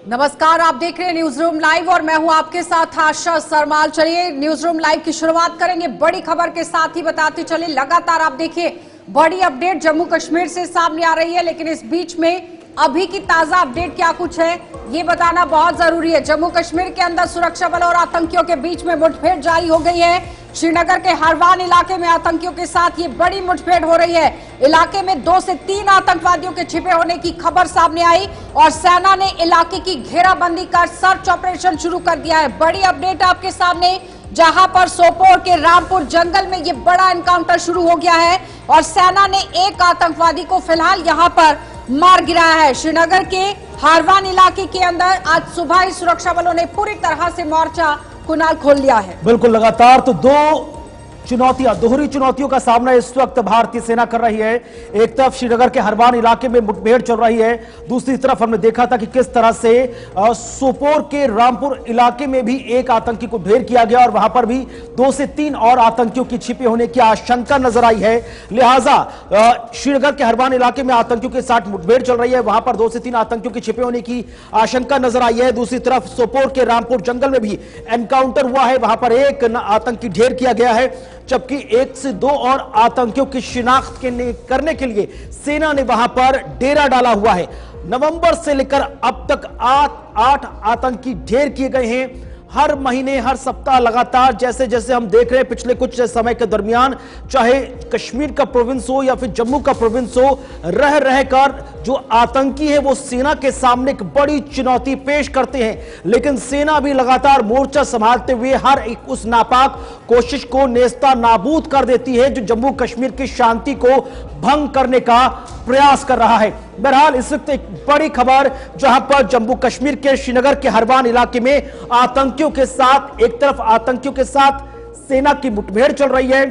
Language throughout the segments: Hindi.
नमस्कार, आप देख रहे हैं न्यूज रूम लाइव और मैं हूं आपके साथ आशा सरमाल। चलिए न्यूज रूम लाइव की शुरुआत करेंगे बड़ी खबर के साथ ही बताते चले। लगातार आप देखिए बड़ी अपडेट जम्मू कश्मीर से सामने आ रही है, लेकिन इस बीच में अभी की ताजा अपडेट क्या कुछ है ये बताना बहुत जरूरी है। जम्मू कश्मीर के अंदर सुरक्षा बलों और आतंकियों के बीच में मुठभेड़ जारी हो गई है। श्रीनगर के हरवान इलाके में आतंकियों के साथ ये बड़ी मुठभेड़ हो रही है। इलाके में 2 से 3 आतंकवादियों के छिपे होने की खबर सामने आई और सेना ने इलाके की घेराबंदी कर सर्च ऑपरेशन शुरू कर दिया है। बड़ी अपडेट आपके सामने, जहां पर सोपोर के रामपुर जंगल में ये बड़ा एनकाउंटर शुरू हो गया है और सेना ने एक आतंकवादी को फिलहाल यहां पर मार गिराया है। श्रीनगर के हरवान इलाके के अंदर आज सुबह ही सुरक्षा बलों ने पूरी तरह से मोर्चा कुनाल खोल लिया है। बिल्कुल, लगातार तो दोहरी चुनौतियों का सामना इस वक्त भारतीय सेना कर रही है। एक तरफ श्रीनगर के हरवान इलाके में मुठभेड़ चल रही है, दूसरी तरफ हमने देखा था कि किस तरह से सोपोर के रामपुर इलाके में भी एक आतंकी को ढेर किया गया और वहां पर भी 2 से 3 और आतंकियों की छिपे होने की आशंका नजर आई है। लिहाजा श्रीनगर के हरवान इलाके में आतंकियों के साथ मुठभेड़ चल रही है, वहां पर 2 से 3 आतंकियों के छिपे होने की आशंका नजर आई है। दूसरी तरफ सोपोर के रामपुर जंगल में भी एनकाउंटर हुआ है, वहां पर एक आतंकी ढेर किया गया है, जबकि 1 से 2 और आतंकियों की शिनाख्त करने के लिए सेना ने वहां पर डेरा डाला हुआ है। नवंबर से लेकर अब तक 8 आतंकी ढेर किए गए हैं। हर महीने हर सप्ताह लगातार जैसे जैसे हम देख रहे हैं पिछले कुछ समय के दरमियान, चाहे कश्मीर का प्रोविंस हो या फिर जम्मू का प्रोविंस हो, रह रहकर जो आतंकी है वो सेना के सामने एक बड़ी चुनौती पेश करते हैं। लेकिन सेना भी लगातार मोर्चा संभालते हुए हर एक उस नापाक कोशिश को नेस्ता नाबूद कर देती है जो जम्मू कश्मीर की शांति को भंग करने का प्रयास कर रहा है। बहरहाल इस वक्त एक बड़ी खबर, जहां पर जम्मू कश्मीर के श्रीनगर के हरवान इलाके में आतंकियों के साथ एक तरफ आतंकियों के साथ सेना की मुठभेड़ चल रही है।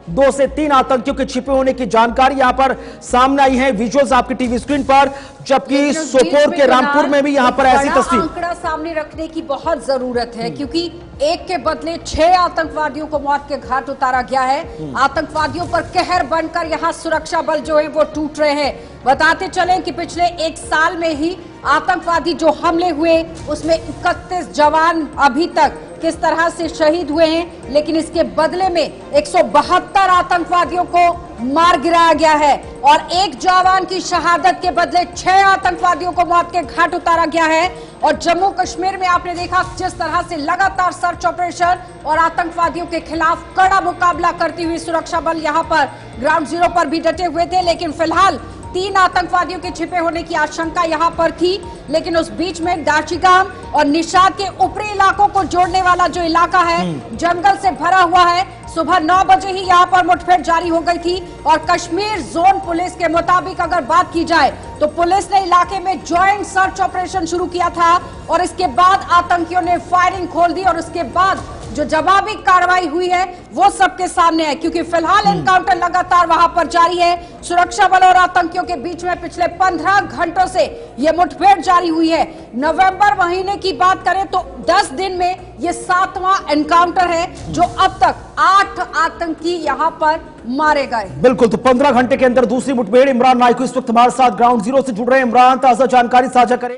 2 से 3 आतंकियों के छिपे होने की जानकारी यहां पर सामने आई है, विजुअल्स आपकी टीवी स्क्रीन पर, जबकि सोपोर के रामपुर में भी यहां पर ऐसी तस्वीर। आंकड़ा सामने रखने की बहुत जरूरत है क्योंकि एक के बदले 6 आतंकवादियों को मौत के घाट उतारा गया है। आतंकवादियों पर कहर बनकर यहां सुरक्षा बल जो है वो टूट रहे हैं। बताते चलें कि पिछले 1 साल में ही आतंकवादी जो हमले हुए उसमें 31 जवान अभी तक किस तरह से शहीद हुए हैं, लेकिन इसके बदले में 172 आतंकवादियों को मार गिराया गया है और एक जवान की शहादत के बदले 6 आतंकवादियों को मौत के घाट उतारा गया है। और जम्मू कश्मीर में आपने देखा जिस तरह से लगातार सर्च ऑपरेशन और आतंकवादियों के खिलाफ कड़ा मुकाबला करती हुई सुरक्षा बल यहां पर ग्राउंड जीरो पर भी डटे हुए थे, लेकिन फिलहाल 3 आतंकवादियों के छिपे होने की आशंका यहां पर थी। लेकिन उस बीच में दाचिगाम और निषाद के ऊपरी इलाकों को जोड़ने वाला जो इलाका है जंगल से भरा हुआ है। सुबह 9 बजे ही यहां पर मुठभेड़ जारी हो गई थी और कश्मीर जोन पुलिस के मुताबिक अगर बात की जाए तो पुलिस ने इलाके में ज्वाइंट सर्च ऑपरेशन शुरू किया था और इसके बाद आतंकियों ने फायरिंग खोल दी और उसके बाद जो जवाबी कार्रवाई हुई है वो सबके सामने है, क्योंकि फिलहाल एनकाउंटर लगातार वहां पर जारी है। सुरक्षा बल और आतंकियों के बीच में पिछले 15 घंटों से यह मुठभेड़ जारी हुई है। नवंबर महीने की बात करें तो 10 दिन में यह 7वां एनकाउंटर है जो अब तक 8 आतंकी यहां पर मारे गए। बिल्कुल, तो 15 घंटे के अंदर दूसरी मुठभेड़। इमरान नाइक इस वक्त हमारे साथ ग्राउंड जीरो से जुड़ रहे हैं। इमरान, ताजा जानकारी साझा करें।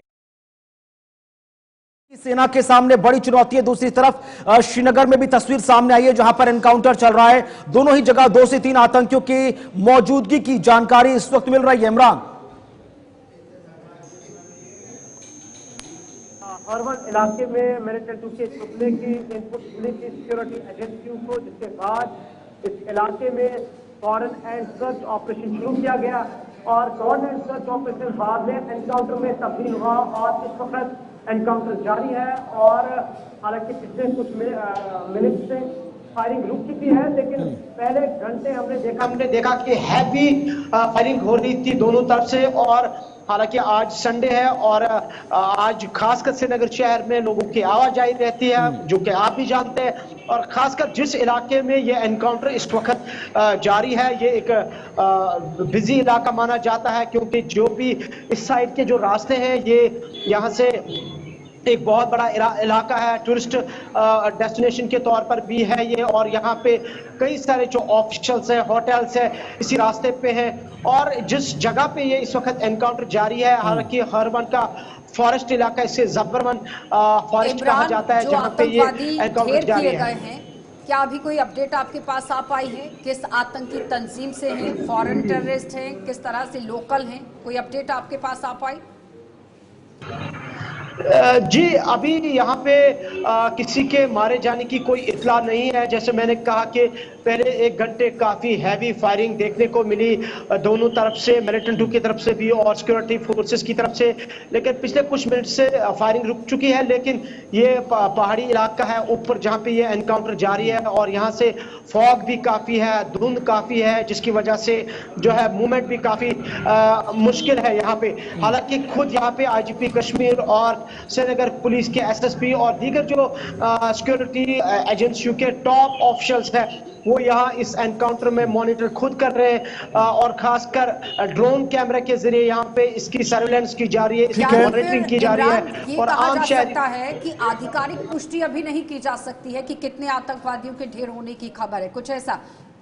सेना के सामने बड़ी चुनौती है, दूसरी तरफ श्रीनगर में भी तस्वीर सामने आई है जहां पर एनकाउंटर चल रहा है। दोनों ही जगह 2 से 3 आतंकियों की मौजूदगी की जानकारी इस वक्त मिल रही है। इमरान, हरवन इलाके में मिलिटेंट के टुकड़े की इनपुट मिली थी सिक्योरिटी एजेंसियों को, जिसके बाद इस इलाके में फॉरेन एंड सर्च ऑपरेशन शुरू किया गया और फॉरेन एंड सर्च ऑपरेशन बाद में एनकाउंटर में तब्दील हुआ और इस वक्त एनकाउंटर जारी है। और हालांकि पिछले कुछ मिनट से फायरिंग रुक चुकी है, लेकिन पहले घंटे हमने देखा कि हैवी फायरिंग हो रही थी दोनों तरफ से। और हालांकि आज संडे है और आज खासकर श्रीनगर शहर में लोगों की आवाजाही रहती है, जो कि आप भी जानते हैं। और खासकर जिस इलाके में ये एनकाउंटर इस वक्त जारी है, ये एक बिजी इलाका माना जाता है, क्योंकि जो भी इस साइड के जो रास्ते हैं ये यहाँ से एक बहुत बड़ा इलाका है, टूरिस्ट डेस्टिनेशन के तौर पर भी है ये। और यहाँ पे कई सारे जो ऑफिशियल्स हैं, होटल्स हैं, इसी रास्ते पे हैं। और जिस जगह पे ये इस वक्त एनकाउंटर जारी है, हालांकि हरवन का फॉरेस्ट इलाका, इसे जफरवन फॉरेस्ट कहा जाता है, जहां पे ये एनकाउंटर जारी है। क्या अभी कोई अपडेट आपके पास आ पाई है? किस आतंकी तंजीम से हैं? फॉरेन टेररिस्ट हैं? किस तरह से लोकल हैं? कोई अपडेट आपके पास आ पाई? जी, अभी यहाँ पे किसी के मारे जाने की कोई इत्ला नहीं है। जैसे मैंने कहा कि पहले 1 घंटे काफी हैवी फायरिंग देखने को मिली दोनों तरफ से, मिलिटेंट की तरफ से भी और सिक्योरिटी फोर्सेस की तरफ से, लेकिन पिछले कुछ मिनट से फायरिंग रुक चुकी है। लेकिन ये पहाड़ी इलाका है ऊपर जहाँ पे ये एनकाउंटर जारी है और यहाँ से फॉग भी काफी है, धुंध काफी है, जिसकी वजह से जो है मूवमेंट भी काफी मुश्किल है यहाँ पे। हालांकि खुद यहाँ पे आईजीपी कश्मीर और श्रीनगर पुलिस के एसएसपी और दीगर जो सिक्योरिटी एजेंसियों के टॉप ऑफिशियल्स हैं वो यहाँ इस एनकाउंटर में मॉनिटर खुद कर रहे हैं और खासकर ड्रोन कैमरे के जरिए यहाँ पे इसकी सर्वेलेंस की जा रही है, इसकी मॉनिटरिंग की जा रही है। और आम शहरी है कि आधिकारिक पुष्टि अभी नहीं की जा सकती है कि कितने आतंकवादियों के ढेर होने की खबर है, कुछ ऐसा।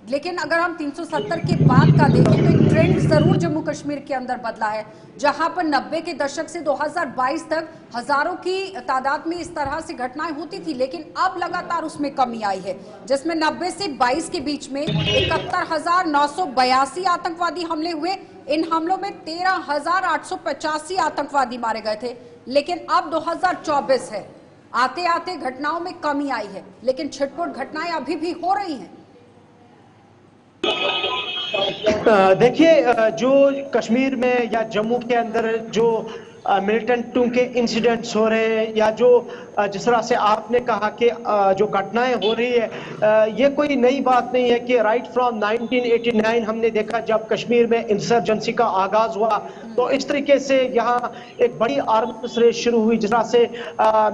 लेकिन अगर हम 370 के बाद का देखें तो एक ट्रेंड जरूर जम्मू कश्मीर के अंदर बदला है, जहां पर 90 के दशक से 2022 तक हजारों की तादाद में इस तरह से घटनाएं होती थी, लेकिन अब लगातार उसमें कमी आई है, जिसमें 90 से 22 के बीच में 71,982 आतंकवादी हमले हुए। इन हमलों में 13,885 आतंकवादी मारे गए थे। लेकिन अब 2024 है, आते आते घटनाओं में कमी आई है, लेकिन छिटपुट घटनाएं अभी भी हो रही हैं। देखिए, जो कश्मीर में या जम्मू के अंदर जो मिलिटेंटों के इंसिडेंट्स हो रहे हैं या जो जिस तरह से आपने कहा कि जो घटनाएं हो रही है, ये कोई नई बात नहीं है कि राइट फ्रॉम 1989 हमने देखा जब कश्मीर में इंसर्जेंसी का आगाज हुआ तो इस तरीके से यहाँ एक बड़ी आर्म्स रेस शुरू हुई, जिस तरह से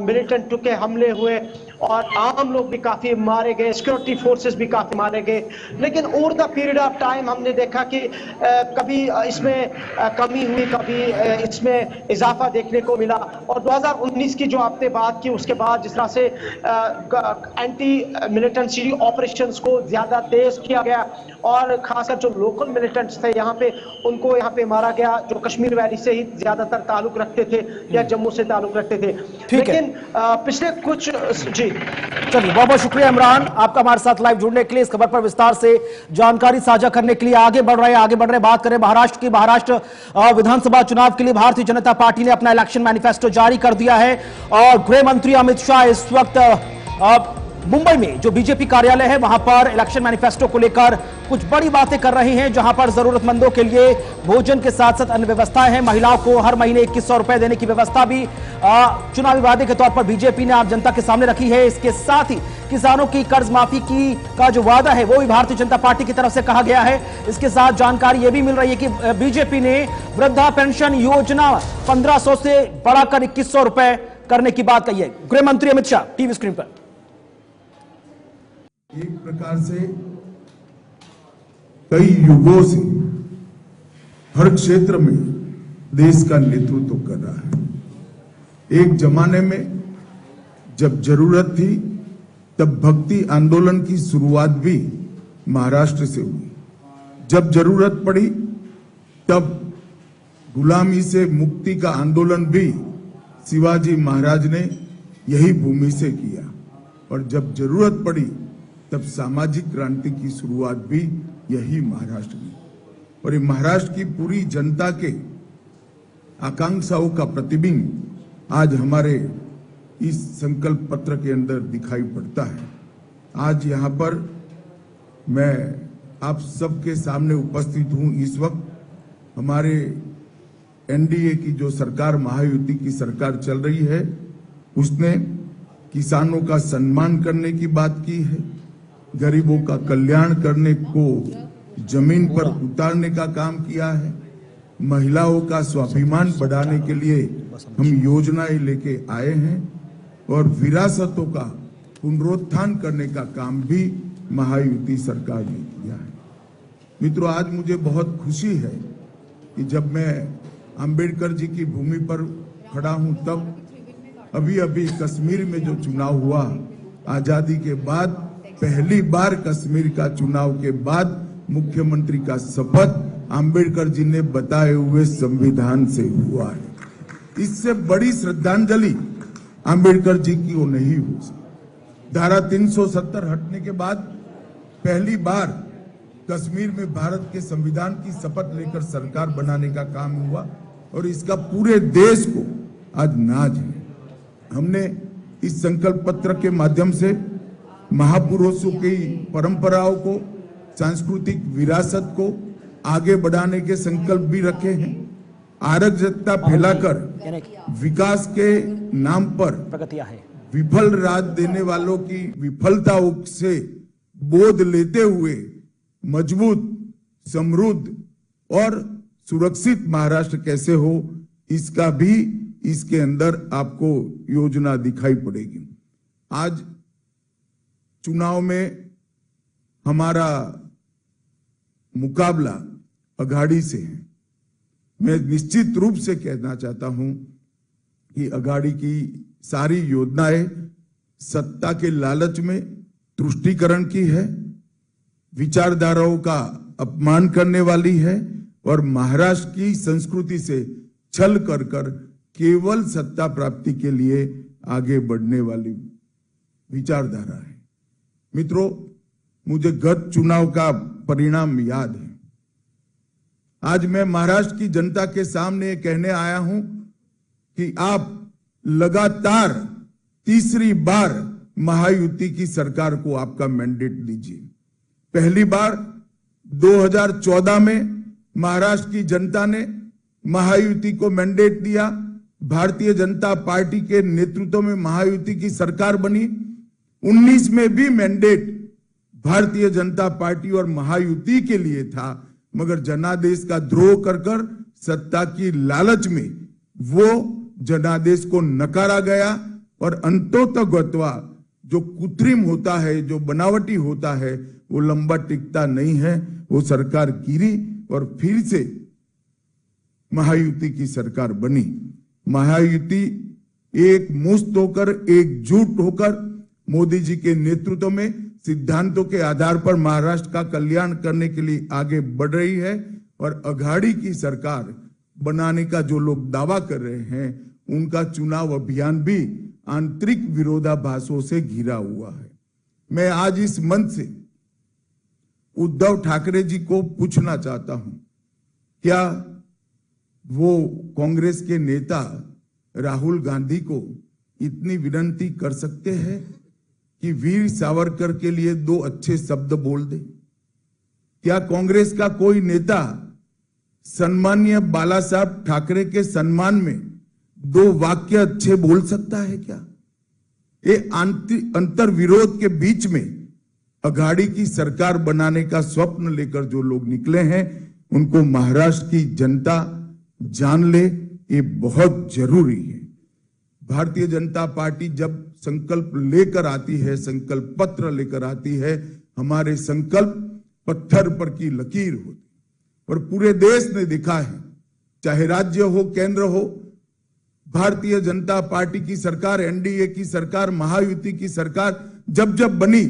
मिलिटेंटों के हमले हुए और आम लोग भी काफी मारे गए, सिक्योरिटी फोर्सेस भी काफी मारे गए। लेकिन over the period of time हमने देखा कि कभी इसमें कमी हुई, कभी इसमें इजाफा देखने को मिला। और 2019 की जो आपने बात की उसके बाद जिस तरह से एंटी मिलिटेंसी ऑपरेशंस को ज्यादा तेज किया गया और खासकर जो लोकल मिलिटेंट्स थे यहाँ पे उनको यहाँ पे मारा गया, जो कश्मीर वैली से ही ज्यादातर ताल्लुक रखते थे या जम्मू से ताल्लुक रखते थे। लेकिन पिछले कुछ जी चलिए, बहुत बहुत शुक्रिया इमरान आपका हमारे साथ लाइव जुड़ने के लिए, इस खबर पर विस्तार से जानकारी साझा करने के लिए। आगे बढ़ रहे बात करें महाराष्ट्र की। महाराष्ट्र विधानसभा चुनाव के लिए भारतीय जनता पार्टी ने अपना इलेक्शन मैनिफेस्टो जारी कर दिया है और गृह मंत्री अमित शाह इस वक्त मुंबई में जो बीजेपी कार्यालय है वहां पर इलेक्शन मैनिफेस्टो को लेकर कुछ बड़ी बातें कर रहे हैं, जहां पर जरूरतमंदों के लिए भोजन के साथ साथ अन्य व्यवस्थाएं हैं। महिलाओं को हर महीने 2100 रुपए देने की व्यवस्था भी चुनावी वादे के तौर पर बीजेपी ने आम जनता के सामने रखी है। इसके साथ ही किसानों की कर्ज माफी का जो वादा है वो भी भारतीय जनता पार्टी की तरफ से कहा गया है। इसके साथ जानकारी यह भी मिल रही है कि बीजेपी ने वृद्धा पेंशन योजना 1500 से बढ़ाकर 2100 रुपए करने की बात कही है। गृह मंत्री अमित शाह टीवी स्क्रीन पर। एक प्रकार से कई युगों से हर क्षेत्र में देश का नेतृत्व कर रहा है। एक जमाने में जब जरूरत थी तब भक्ति आंदोलन की शुरुआत भी महाराष्ट्र से हुई। जब जरूरत पड़ी तब गुलामी से मुक्ति का आंदोलन भी शिवाजी महाराज ने यही भूमि से किया और जब जरूरत पड़ी तब सामाजिक क्रांति की शुरुआत भी यही महाराष्ट्र में। और ये महाराष्ट्र की पूरी जनता के आकांक्षाओं का प्रतिबिंब आज हमारे इस संकल्प पत्र के अंदर दिखाई पड़ता है। आज यहाँ पर मैं आप सबके सामने उपस्थित हूँ। इस वक्त हमारे एनडीए की जो सरकार, महायुति की सरकार चल रही है, उसने किसानों का सम्मान करने की बात की है, गरीबों का कल्याण करने को जमीन पर उतारने का काम किया है, महिलाओं का स्वाभिमान बढ़ाने के लिए हम योजनाएं लेके आए हैं और विरासतों का पुनरुत्थान करने का काम भी महायुति सरकार ने किया है। मित्रों, आज मुझे बहुत खुशी है कि जब मैं अंबेडकर जी की भूमि पर खड़ा हूं तब अभी कश्मीर में जो चुनाव हुआ, आजादी के बाद पहली बार कश्मीर का चुनाव के बाद मुख्यमंत्री का शपथ अंबेडकर जी ने बताए हुए संविधान से हुआ है। इससे बड़ी श्रद्धांजलि अंबेडकर जी की वो नहीं हो सकती। धारा 370 हटने के बाद पहली बार कश्मीर में भारत के संविधान की शपथ लेकर सरकार बनाने का काम हुआ और इसका पूरे देश को आज नाज है। हमने इस संकल्प पत्र के माध्यम से महापुरुषों की परंपराओं को, सांस्कृतिक विरासत को आगे बढ़ाने के संकल्प भी रखे हैं। अराजकता फैलाकर विकास के नाम पर प्रगतियां है विफल राज देने वालों की विफलताओं से बोध लेते हुए मजबूत, समृद्ध और सुरक्षित महाराष्ट्र कैसे हो, इसका भी इसके अंदर आपको योजना दिखाई पड़ेगी। आज चुनाव में हमारा मुकाबला अघाड़ी से है। मैं निश्चित रूप से कहना चाहता हूं कि अघाड़ी की सारी योजनाएं सत्ता के लालच में तुष्टीकरण की है, विचारधाराओं का अपमान करने वाली है और महाराष्ट्र की संस्कृति से छल कर केवल सत्ता प्राप्ति के लिए आगे बढ़ने वाली विचारधारा है। मित्रों, मुझे गत चुनाव का परिणाम याद है। आज मैं महाराष्ट्र की जनता के सामने कहने आया हूं कि आप लगातार तीसरी बार महायुति की सरकार को आपका मैंडेट दीजिए। पहली बार 2014 में महाराष्ट्र की जनता ने महायुति को मैंडेट दिया। भारतीय जनता पार्टी के नेतृत्व में महायुति की सरकार बनी। 19 में भी मैंडेट भारतीय जनता पार्टी और महायुति के लिए था, मगर जनादेश का द्रोह कर सत्ता की लालच में वो जनादेश को नकारा गया और अंतोतगत्वा जो कृत्रिम होता है, जो बनावटी होता है, वो लंबा टिकता नहीं है। वो सरकार गिरी और फिर से महायुति की सरकार बनी। महायुति एक मुश्त होकर, एकजुट होकर मोदी जी के नेतृत्व में सिद्धांतों के आधार पर महाराष्ट्र का कल्याण करने के लिए आगे बढ़ रही है और अघाड़ी की सरकार बनाने का जो लोग दावा कर रहे हैं, उनका चुनाव अभियान भी आंतरिक विरोधाभासों से घिरा हुआ है। मैं आज इस मंच से उद्धव ठाकरे जी को पूछना चाहता हूं, क्या वो कांग्रेस के नेता राहुल गांधी को इतनी विनती कर सकते हैं कि वीर सावरकर के लिए 2 अच्छे शब्द बोल दे? क्या कांग्रेस का कोई नेता सम्मानीय बाला साहब ठाकरे के सम्मान में 2 वाक्य अच्छे बोल सकता है क्या? ये अंतर विरोध के बीच में अघाड़ी की सरकार बनाने का स्वप्न लेकर जो लोग निकले हैं, उनको महाराष्ट्र की जनता जान ले, ये बहुत जरूरी है। भारतीय जनता पार्टी जब संकल्प लेकर आती है, संकल्प पत्र लेकर आती है, हमारे संकल्प पत्थर पर की लकीर होती और पूरे देश ने देखा है, चाहे राज्य हो, केंद्र हो, भारतीय जनता पार्टी की सरकार, एनडीए की सरकार, महायुति की सरकार जब जब बनी,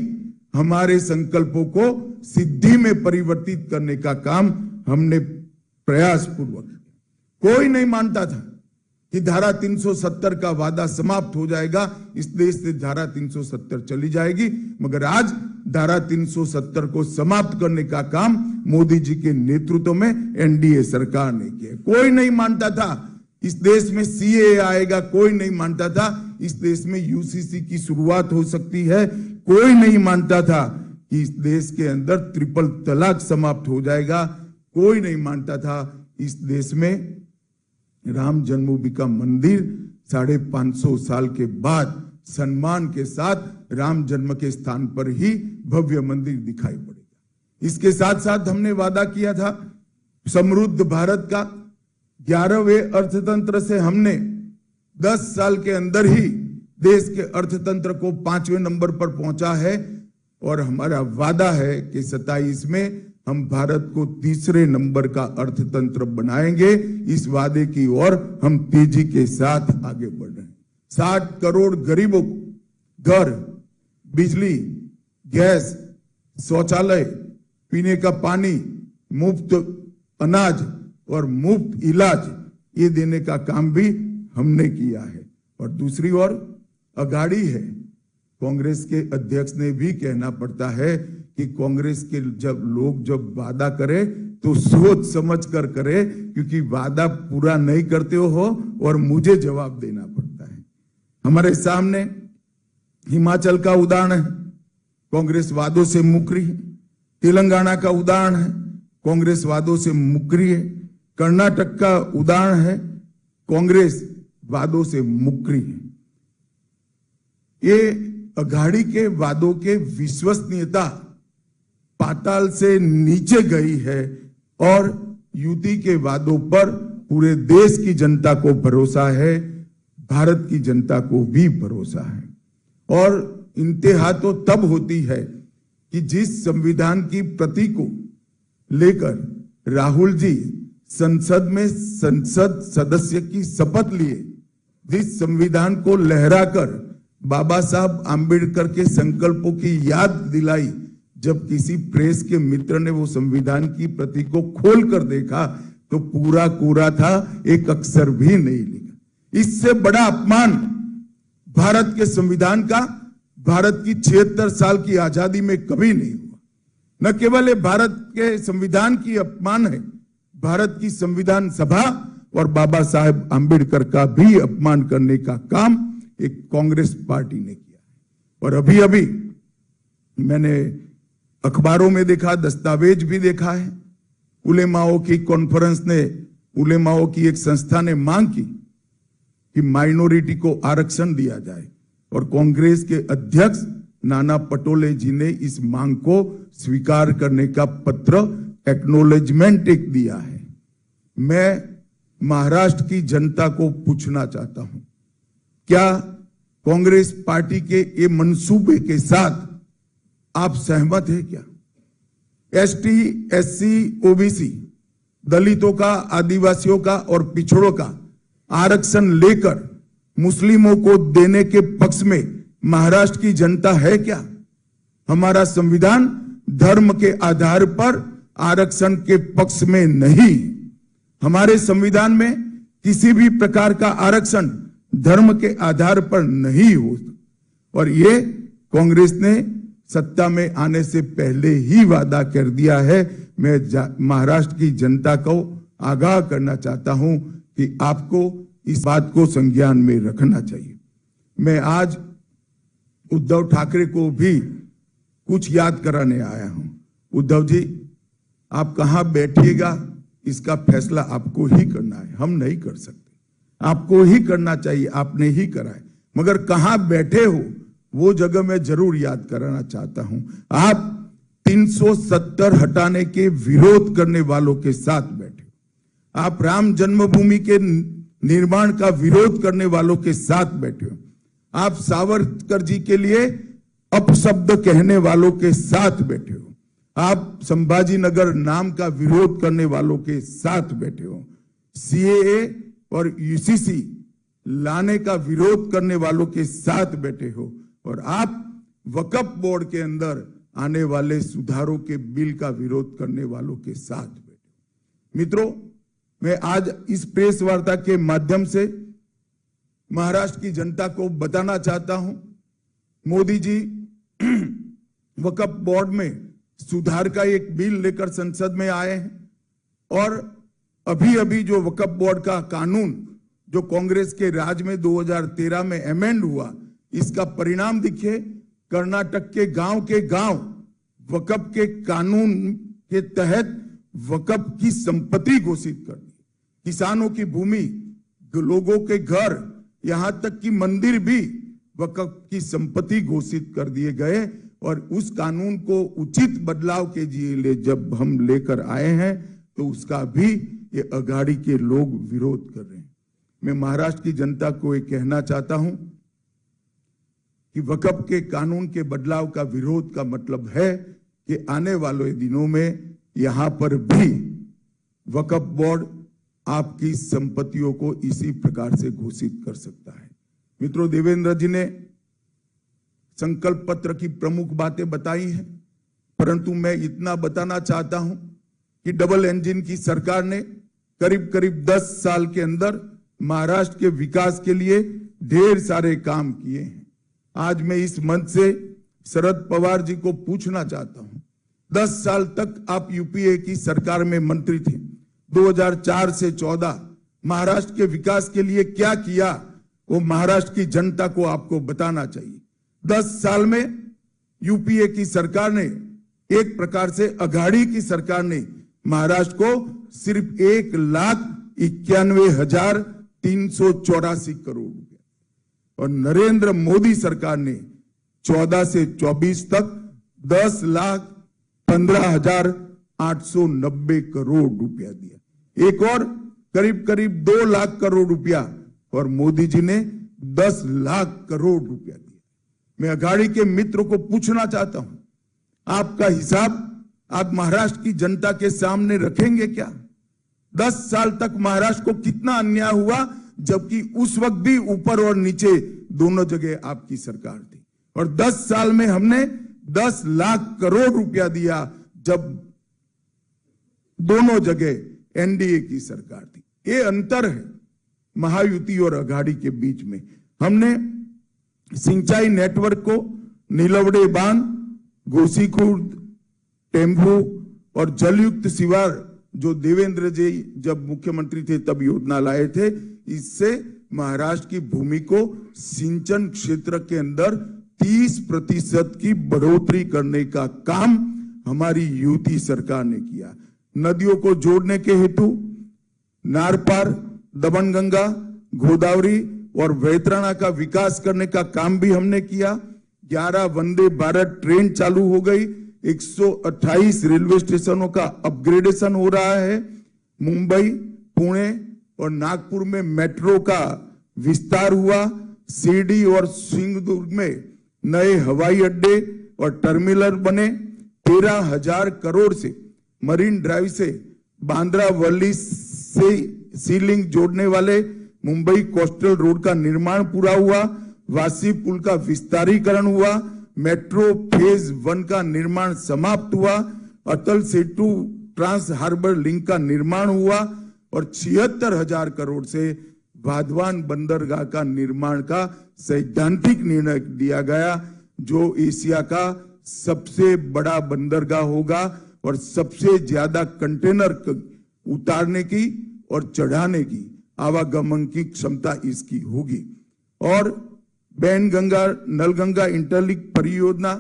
हमारे संकल्पों को सिद्धि में परिवर्तित करने का काम हमने प्रयास पूर्वक किया। कोई नहीं मानता था कि धारा 370 का वादा समाप्त हो जाएगा, इस देश से धारा 370 चली जाएगी, मगर आज धारा 370 को समाप्त करने का काम मोदी जी के नेतृत्व में एनडीए सरकार ने किया। कोई नहीं मानता था इस देश में सीएए आएगा, कोई नहीं मानता था इस देश में यूसीसी की शुरुआत हो सकती है, कोई नहीं मानता था कि इस देश के अंदर ट्रिपल तलाक समाप्त हो जाएगा, कोई नहीं मानता था इस देश में राम जन्मभूमि का मंदिर 550 साल के बाद सम्मान के साथ राम जन्म के स्थान पर ही भव्य मंदिर दिखाई पड़ेगा। इसके साथ साथ हमने वादा किया था समृद्ध भारत का। 11वें अर्थतंत्र से हमने 10 साल के अंदर ही देश के अर्थतंत्र को 5वें नंबर पर पहुंचा है और हमारा वादा है कि 27 में हम भारत को 3रे नंबर का अर्थतंत्र बनाएंगे। इस वादे की ओर हम तेजी के साथ आगे बढ़ रहे हैं। 60 करोड़ गरीबों को घर, बिजली, गैस, शौचालय, पीने का पानी, मुफ्त अनाज और मुफ्त इलाज ये देने का काम भी हमने किया है। और दूसरी ओर अगाड़ी है, कांग्रेस के अध्यक्ष ने भी कहना पड़ता है कि कांग्रेस के जब वादा करे तो सोच समझ कर करे, क्योंकि वादा पूरा नहीं करते हो और मुझे जवाब देना पड़ता है। हमारे सामने हिमाचल का उदाहरण है, कांग्रेस वादों से मुकरी है। तेलंगाना का उदाहरण है, कांग्रेस वादों से मुकरी है। कर्नाटक का उदाहरण है, कांग्रेस वादों से मुकरी है। ये अघाड़ी के वादों के विश्वसनीयता पाताल से नीचे गई है और युति के वादों पर पूरे देश की जनता को भरोसा है, भारत की जनता को भी भरोसा है। और इंतहा तो तब होती है कि जिस संविधान की प्रति को लेकर राहुल जी संसद में संसद सदस्य की शपथ लिए, जिस संविधान को लहराकर बाबा साहब आंबेडकर के संकल्पों की याद दिलाई, जब किसी प्रेस के मित्र ने वो संविधान की प्रति को खोल कर देखा तो पूरा कोरा था, एक अक्षर भी नहीं लिखा। इससे बड़ा अपमान भारत के संविधान का भारत की 76 साल की आजादी में कभी नहीं हुआ। न केवल ये भारत के संविधान की अपमान है, भारत की संविधान सभा और बाबा साहेब आंबेडकर का भी अपमान करने का काम एक कांग्रेस पार्टी ने किया। और अभी अभी मैंने अखबारों में देखा, दस्तावेज भी देखा है, उलेमाओं की कॉन्फ्रेंस ने, उलेमाओं की एक संस्था ने मांग की कि माइनॉरिटी को आरक्षण दिया जाए और कांग्रेस के अध्यक्ष नाना पटोले जी ने इस मांग को स्वीकार करने का पत्र, एक्नॉलेजमेंट एक दिया है। मैं महाराष्ट्र की जनता को पूछना चाहता हूं, क्या कांग्रेस पार्टी के ये मंसूबे के साथ आप सहमत हैं क्या? एसटी, एससी, ओबीसी, दलितों का, आदिवासियों का और पिछड़ों का आरक्षण लेकर मुस्लिमों को देने के पक्ष में महाराष्ट्र की जनता है क्या? हमारा संविधान धर्म के आधार पर आरक्षण के पक्ष में नहीं। हमारे संविधान में किसी भी प्रकार का आरक्षण धर्म के आधार पर नहीं हो। और ये कांग्रेस ने सत्ता में आने से पहले ही वादा कर दिया है। मैं महाराष्ट्र की जनता को आगाह करना चाहता हूं कि आपको इस बात को संज्ञान में रखना चाहिए। मैं आज उद्धव ठाकरे को भी कुछ याद कराने आया हूं। उद्धव जी, आप कहां बैठिएगा इसका फैसला आपको ही करना है, हम नहीं कर सकते। आपको ही करना चाहिए, आपने ही करा है, मगर कहां बैठे हो वो जगह मैं जरूर याद कराना चाहता हूं। आप 370 हटाने के विरोध करने वालों के साथ बैठे, आप राम जन्मभूमि के निर्माण का विरोध करने वालों के साथ बैठे हो, आप सावरकर जी के लिए अपशब्द कहने वालों के साथ बैठे हो, आप संभाजी नगर नाम का विरोध करने वालों के साथ बैठे हो, सीएए और यूसीसी लाने का विरोध करने वालों के साथ बैठे हो, और आप वक्फ बोर्ड के अंदर आने वाले सुधारों के बिल का विरोध करने वालों के साथ बैठे हो। मित्रों, मैं आज इस प्रेस वार्ता के माध्यम से महाराष्ट्र की जनता को बताना चाहता हूं, मोदी जी वक्फ बोर्ड में सुधार का एक बिल लेकर संसद में आए हैं और अभी अभी जो वक्फ बोर्ड का कानून जो कांग्रेस के राज में 2013 में अमेंड हुआ, इसका परिणाम देखिए। कर्नाटक के गांव वक्फ के कानून के तहत वक्फ की संपत्ति घोषित कर दी। किसानों की भूमि, लोगों के घर, यहां तक कि मंदिर भी वक्फ की संपत्ति घोषित कर दिए गए। और उस कानून को उचित बदलाव के लिए जब हम लेकर आए हैं तो उसका भी ये अघाड़ी के लोग विरोध कर रहे हैं। मैं महाराष्ट्र की जनता को ये कहना चाहता हूं कि वक्फ के कानून के बदलाव का विरोध का मतलब है कि आने वाले दिनों में यहां पर भी वक्फ बोर्ड आपकी संपत्तियों को इसी प्रकार से घोषित कर सकता है। मित्रों, देवेंद्र जी ने संकल्प पत्र की प्रमुख बातें बताई हैं, परंतु मैं इतना बताना चाहता हूं कि डबल इंजन की सरकार ने करीब करीब 10 साल के अंदर महाराष्ट्र के विकास के लिए ढेर सारे काम किए हैं। आज मैं इस मंच से शरद पवार जी को पूछना चाहता हूं, 10 साल तक आप यूपीए की सरकार में मंत्री थे। 2004 से 14 महाराष्ट्र के विकास के लिए क्या किया, वो महाराष्ट्र की जनता को आपको बताना चाहिए। 10 साल में यूपीए की सरकार ने, एक प्रकार से अघाड़ी की सरकार ने, महाराष्ट्र को सिर्फ 1,91,384 करोड़ रुपए, और नरेंद्र मोदी सरकार ने 14 से 24 तक 10,15,890 करोड़ रुपया दिया। एक और करीब करीब 2 लाख करोड़ रुपया, और मोदी जी ने 10 लाख करोड़ रुपया दिया। मैं अघाड़ी के मित्र को पूछना चाहता हूं, आपका हिसाब आप महाराष्ट्र की जनता के सामने रखेंगे क्या? 10 साल तक महाराष्ट्र को कितना अन्याय हुआ, जबकि उस वक्त भी ऊपर और नीचे दोनों जगह आपकी सरकार थी। और 10 साल में हमने 10 लाख करोड़ रुपया दिया, जब दोनों जगह एनडीए की सरकार थी। ये अंतर है महायुति और अघाड़ी के बीच में। हमने सिंचाई नेटवर्क को नीलवड़े बांध, गोसीखुर्द, टेम्बू और जलयुक्त शिवार, जो देवेंद्र जी जब मुख्यमंत्री थे तब योजना लाए थे, इससे महाराष्ट्र की भूमि को सिंचन क्षेत्र के अंदर 30% की बढ़ोतरी करने का काम हमारी यूपी सरकार ने किया। नदियों को जोड़ने के हेतु नारपार, दमनगंगा, गोदावरी और वैतरणा का विकास करने का काम भी हमने किया। 11 वंदे भारत ट्रेन चालू हो गई, 128 रेलवे स्टेशनों का अपग्रेडेशन हो रहा है। मुंबई, पुणे और नागपुर में मेट्रो का विस्तार हुआ। शिरडी और सिंगदुर्ग में नए हवाई अड्डे और टर्मिनल बने। 13,000 करोड़ से मरीन ड्राइव से बांद्रा वर्ली से सीलिंग जोड़ने वाले मुंबई कोस्टल रोड का निर्माण पूरा हुआ। वासी पुल का विस्तारीकरण हुआ। मेट्रो फेज 1 का निर्माण समाप्त हुआ। Atal Setu trans harbour link का निर्माण हुआ और 76,000 करोड़ से वाधवान बंदरगाह का निर्माण का सैद्धांतिक निर्णय दिया गया, जो एशिया का सबसे बड़ा बंदरगाह होगा और सबसे ज्यादा कंटेनर उतारने की और चढ़ाने की आवागमन की क्षमता इसकी होगी। और बैनगंगा नलगंगा इंटरलिंक परियोजना,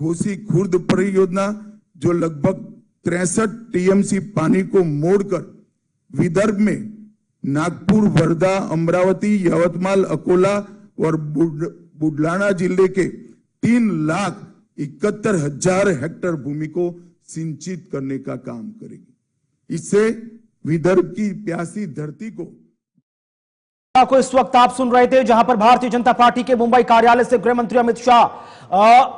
घोसी खुर्द परियोजना, जो लगभग 63 टीएमसी पानी को मोड़कर विदर्भ में नागपुर, वर्धा, अमरावती, यवतमाल, अकोला और बुलढाणा जिले के 3,71,000 हेक्टेयर भूमि को सिंचित करने का काम करेगी। इससे विदर्भ की प्यासी धरती को इस वक्त आप सुन रहे थे, जहां पर भारतीय जनता पार्टी के मुंबई कार्यालय से गृह मंत्री अमित शाह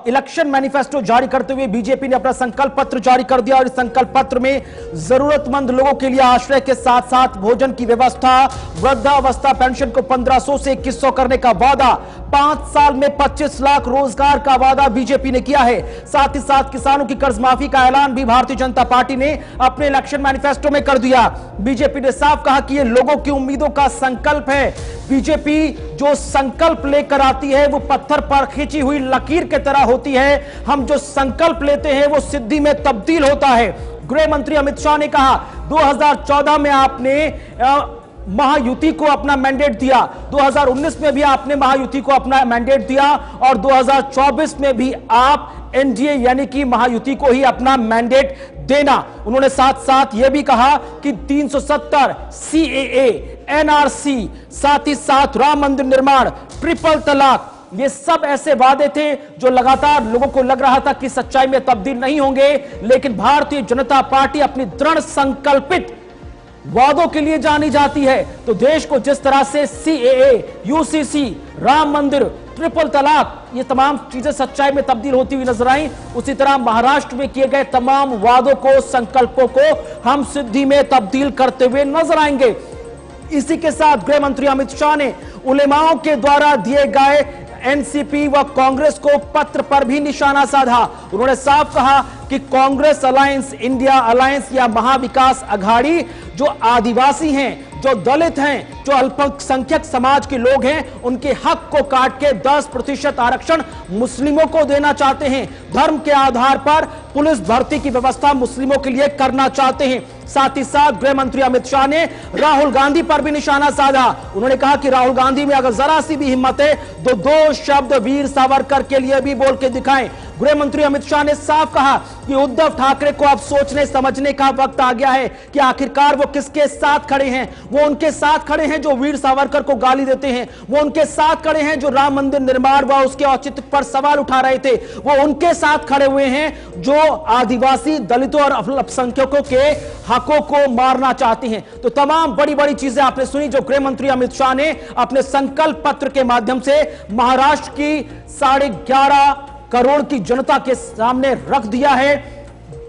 इलेक्शन मैनिफेस्टो जारी करते हुए बीजेपी ने अपना संकल्प पत्र जारी कर दिया। और इस संकल्प पत्र में जरूरतमंद लोगों के लिए आश्रय के साथ साथ भोजन की व्यवस्था, वृद्धावस्था पेंशन को 1,500 से 2,100 करने का वादा, 5 साल में 25 लाख रोजगार का वादा बीजेपी ने किया है। साथ ही साथ किसानों की कर्ज माफी का ऐलान भी भारतीय जनता पार्टी ने अपने इलेक्शन मैनिफेस्टो में कर दिया। बीजेपी ने साफ कहा कि यह लोगों की उम्मीदों का संकल्प है। बीजेपी जो संकल्प लेकर आती है वो पत्थर पर खींची हुई लकीर की तरह होती है। हम जो संकल्प लेते हैं वो सिद्धि में तब्दील होता है। गृह मंत्री अमित शाह ने कहा 2014 में आपने महायुति को अपना मैंडेट दिया, 2019 में भी आपने महायुति को अपना मैंडेट दिया और 2024 में भी आप एनडीए यानी कि महायुति को ही अपना मैंडेट देना। उन्होंने साथ साथ यह भी कहा कि 370, सीएए, एनआरसी, साथ ही साथ राम मंदिर निर्माण, ट्रिपल तलाक, ये सब ऐसे वादे थे जो लगातार लोगों को लग रहा था कि सच्चाई में तब्दील नहीं होंगे। लेकिन भारतीय जनता पार्टी अपनी दृढ़ संकल्पित वादों के लिए जानी जाती है। तो देश को जिस तरह से सीएए, यूसीसी, राम मंदिर, ट्रिपल तलाक, ये तमाम चीजें सच्चाई में तब्दील होती हुई नजर आई, उसी तरह महाराष्ट्र में किए गए तमाम वादों को, संकल्पों को हम सिद्धि में तब्दील करते हुए नजर आएंगे। इसी के साथ गृह मंत्री अमित शाह ने उलेमाओं के द्वारा दिए गए एनसीपी व कांग्रेस को पत्र पर भी निशाना साधा। उन्होंने साफ कहा कि कांग्रेस अलायंस, इंडिया अलायंस या महाविकास अघाड़ी जो आदिवासी हैं, जो दलित हैं, जो अल्पसंख्यक समाज के लोग हैं, उनके हक को काट के 10% आरक्षण मुस्लिमों को देना चाहते हैं। धर्म के आधार पर पुलिस भर्ती की व्यवस्था मुस्लिमों के लिए करना चाहते हैं। साथ ही साथ गृह मंत्री अमित शाह ने राहुल गांधी पर भी निशाना साधा। उन्होंने कहा कि राहुल गांधी में अगर जरा सी भी हिम्मत है तो 2 शब्द वीर सावरकर के लिए भी बोल के दिखाएं। गृह मंत्री अमित शाह ने साफ कहा कि उद्धव ठाकरे को अब सोचने समझने का वक्त आ गया है कि आखिरकार वो किसके साथ खड़े हैं। वो उनके साथ खड़े हैं जो वीर सावरकर को गाली देते हैं, वो उनके साथ खड़े हैं जो राम मंदिर निर्माण व उसके औचित्य पर सवाल उठा रहे थे, वो उनके साथ खड़े हुए हैं जो आदिवासी, दलितों और अल्पसंख्यकों के हकों को मारना चाहते हैं। तो तमाम बड़ी बड़ी चीजें आपने सुनी जो गृह मंत्री अमित शाह ने अपने संकल्प पत्र के माध्यम से महाराष्ट्र की 11.5 करोड़ की जनता के सामने रख दिया है।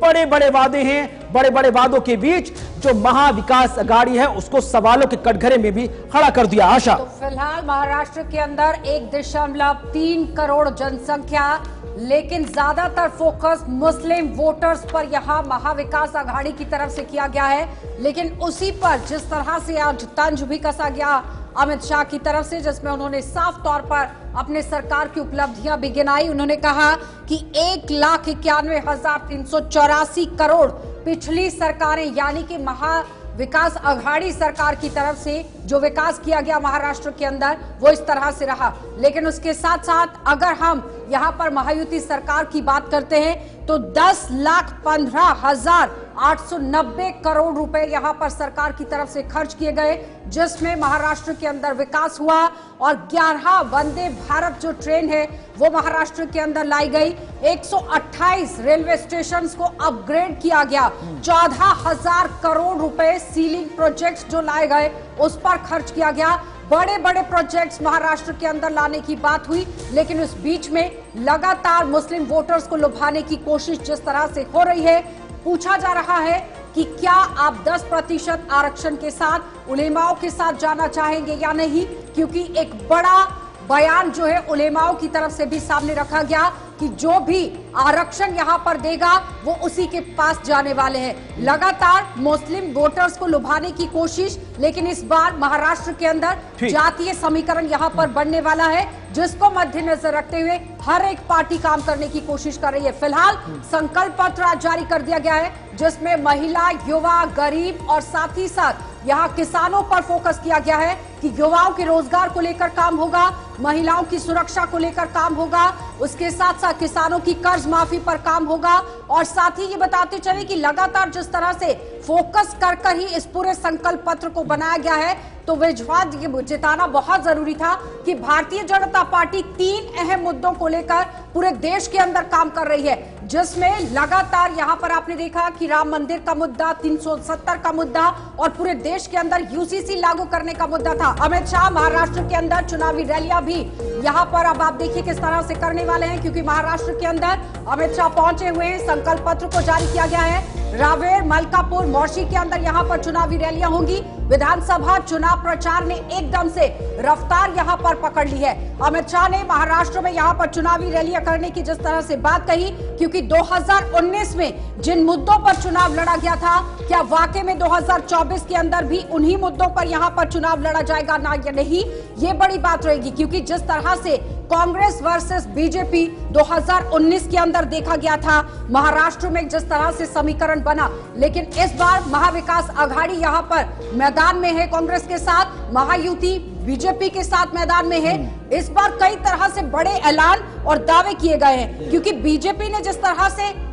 बड़े बड़े वादे हैं, बड़े बड़े वादों के बीच जो महाविकास अघाड़ी है उसको सवालों के कटघरे में भी खड़ा कर दिया। आशा, तो फिलहाल महाराष्ट्र के अंदर 1.3 करोड़ जनसंख्या, लेकिन ज्यादातर फोकस मुस्लिम वोटर्स पर यहां महाविकास अघाड़ी की तरफ से किया गया है। लेकिन उसी पर जिस तरह से आज तंज भी कसा गया अमित शाह की तरफ से, जिसमें उन्होंने साफ तौर पर अपने सरकार की उपलब्धियां भी गिनाई। उन्होंने कहा कि 1,91,384 करोड़ पिछली सरकारें यानी कि महाविकास अघाड़ी सरकार की तरफ से जो विकास किया गया महाराष्ट्र के अंदर वो इस तरह से रहा। लेकिन उसके साथ साथ अगर हम यहां पर महायुति सरकार की बात करते हैं तो 10,15,890 करोड़ रुपए यहां पर सरकार की तरफ से खर्च किए गए, जिसमें महाराष्ट्र के अंदर विकास हुआ और 11 वंदे भारत जो ट्रेन है वो महाराष्ट्र के अंदर लाई गई। 128 रेलवे स्टेशन को अपग्रेड किया गया। 14,000 करोड़ रुपए सीलिंग प्रोजेक्ट्स जो लाए गए उस पर खर्च किया गया। बड़े बड़े प्रोजेक्ट्स महाराष्ट्र के अंदर लाने की बात हुई, लेकिन उस बीच में लगातार मुस्लिम वोटर्स को लुभाने की कोशिश जिस तरह से हो रही है, पूछा जा रहा है कि क्या आप 10% आरक्षण के साथ उलेमाओं के साथ जाना चाहेंगे या नहीं, क्योंकि एक बड़ा बयान जो है उलेमाओं की तरफ से भी सामने रखा गया कि जो भी आरक्षण यहां पर देगा वो उसी के पास जाने वाले हैं। लगातार मुस्लिम वोटर्स को लुभाने की कोशिश, लेकिन इस बार महाराष्ट्र के अंदर जातीय समीकरण यहां पर बनने वाला है, जिसको मद्देनजर रखते हुए हर एक पार्टी काम करने की कोशिश कर रही है। फिलहाल संकल्प पत्र आज जारी कर दिया गया है, जिसमें महिला, युवा, गरीब और साथ ही साथ यहाँ किसानों पर फोकस किया गया है कि युवाओं के रोजगार को लेकर काम होगा, महिलाओं की सुरक्षा को लेकर काम होगा, उसके साथ साथ किसानों की कर्ज माफी पर काम होगा। और साथ ही ये बताते चले कि लगातार जिस तरह से फोकस कर ही इस पूरे संकल्प पत्र को बनाया गया है, तो विश्वास जिताना बहुत जरूरी था कि भारतीय जनता पार्टी 3 अहम मुद्दों को लेकर पूरे देश के अंदर काम कर रही है, जिसमें लगातार यहां पर आपने देखा कि राम मंदिर का मुद्दा, 370 का मुद्दा और पूरे देश के अंदर यूसीसी लागू करने का मुद्दा था। अमित शाह महाराष्ट्र के अंदर चुनावी रैलियां भी यहां पर अब आप देखिए किस तरह से करने वाले हैं, क्योंकि महाराष्ट्र के अंदर अमित शाह पहुंचे हुए हैं। संकल्प पत्र को जारी किया गया है। रावेर, मलकापुर, मौशी के अंदर यहां पर चुनावी रैलियां होंगी। विधानसभा चुनाव प्रचार ने एकदम से रफ्तार यहां पर पकड़ ली है। अमित शाह ने महाराष्ट्र में यहां पर चुनावी रैलियां करने की जिस तरह से बात कही, क्योंकि 2019 में जिन मुद्दों पर चुनाव लड़ा गया था, क्या वाकई में 2024 के अंदर भी उन्हीं मुद्दों पर यहां पर चुनाव लड़ा जाएगा ना या नहीं, ये बड़ी बात रहेगी। क्योंकि जिस तरह से कांग्रेस वर्सेस बीजेपी 2019 के अंदर देखा गया था, महाराष्ट्र में जिस तरह से समीकरण बना, लेकिन इस बार महाविकास अघाड़ी यहां पर मैदान में है कांग्रेस के साथ, महायुति बीजेपी के साथ मैदान में है। इस बार कई तरह से बड़े ऐलान और दावे किए गए हैं, क्योंकि बीजेपी ने जिस तरह से